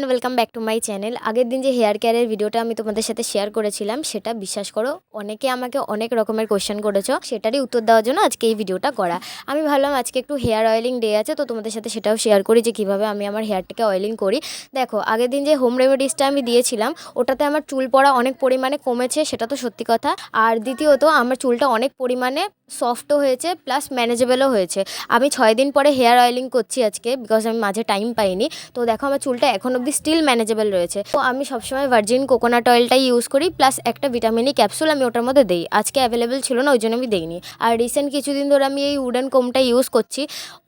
Welcome back to my channel. আগের দিন যে হেয়ার কেয়ারের ভিডিওটা আমি তোমাদের সাথে শেয়ার করেছিলাম, সেটা বিশ্বাস করো অনেকে আমাকে অনেক রকমের কোয়েশ্চেন করেছো, সেটারই উত্তর দেওয়ার জন্য আজকে এই ভিডিওটা করা। আমি ভাবলাম আজকে একটু হেয়ার অয়েলিং ডে আছে, তো তোমাদের সাথে সেটাও শেয়ার করি যে কীভাবে আমি আমার হেয়ারটাকে অয়েলিং করি। দেখো, আগের দিন যে হোম রেমেডিসটা আমি দিয়েছিলাম, ওটাতে আমার চুল পড়া অনেক পরিমাণে কমেছে, সেটা তো সত্যি কথা। আর দ্বিতীয়ত আমার চুলটা অনেক পরিমাণে সফটও হয়েছে, প্লাস ম্যানেজেবলও হয়েছে। আমি 6 দিন পরে হেয়ার অয়েলিং করছি আজকে, বিকজ আমি মাঝে টাইম পাইনি। তো দেখো আমার চুলটা এখন অবধি স্টিল ম্যানেজেবল রয়েছে। তো আমি সবসময় ভার্জিন কোকোনাট অয়েলটাই ইউজ করি, প্লাস একটা ভিটামিন ক্যাপসুল আমি ওটার মধ্যে দিই। আজকে অ্যাভেলেবেল ছিল না, ওই জন্য আমি দিইনি। আর রিসেন্ট কিছুদিন ধরে আমি এই উডেন কোমটা ইউজ করছি।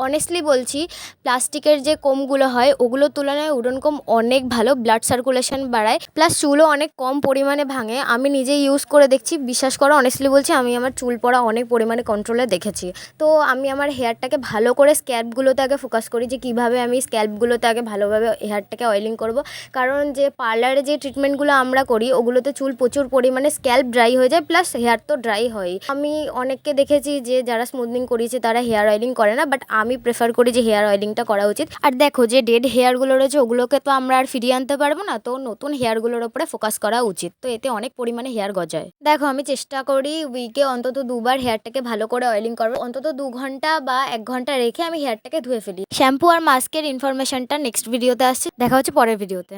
অনেস্টলি বলছি, প্লাস্টিকের যে কোমগুলো হয় ওগুলোর তুলনায় উডেন কোম অনেক ভালো, ব্লাড সার্কুলেশন বাড়ায়, প্লাস চুলও অনেক কম পরিমাণে ভাঙে। আমি নিজে ইউজ করে দেখছি, বিশ্বাস করো অনেস্টলি বলছি, আমি আমার চুল পড়া অনেক পরিমাণে কন্ট্রোলে দেখেছি। তো আমি আমার হেয়ারটাকে ভালো করে স্ক্যাল্পগুলোতে আগে ফোকাস করি যে কীভাবে আমি স্ক্যাল্পগুলোতে আগে ভালোভাবে হেয়ারটাকে অয়েলিং করব। কারণ যে পার্লারে যে ট্রিটমেন্টগুলো আমরা করি ওগুলোতে চুল প্রচুর পরিমাণে স্ক্যাল্প ড্রাই হয়ে যায়, প্লাস হেয়ার তো ড্রাই হয়। আমি অনেককে দেখেছি যে যারা স্মুথনিং করিয়েছে তারা হেয়ার অয়েলিং করে না, বাট আমি প্রেফার করি যে হেয়ার অয়েলিংটা করা উচিত। আর দেখো, যে ডেড হেয়ারগুলো রয়েছে ওগুলোকে তো আমরা আর ফিরিয়ে আনতে পারবো না, তো নতুন হেয়ারগুলোর ওপরে ফোকাস করা উচিত। তো এতে অনেক পরিমাণে হেয়ার গজায়। দেখো, আমি চেষ্টা করি উইকে অন্তত 2বার হেয়ারটাকে ভালো করে অয়েলিং করবো, অন্তত 2 ঘন্টা বা 1 ঘন্টা রেখে আমি হেয়ারটাকে ধুয়ে ফেলি। শ্যাম্পু আর মাস্কের ইনফরমেশনটা নেক্সট ভিডিওতে আসছে, দেখা হচ্ছে পরের ভিডিওতে।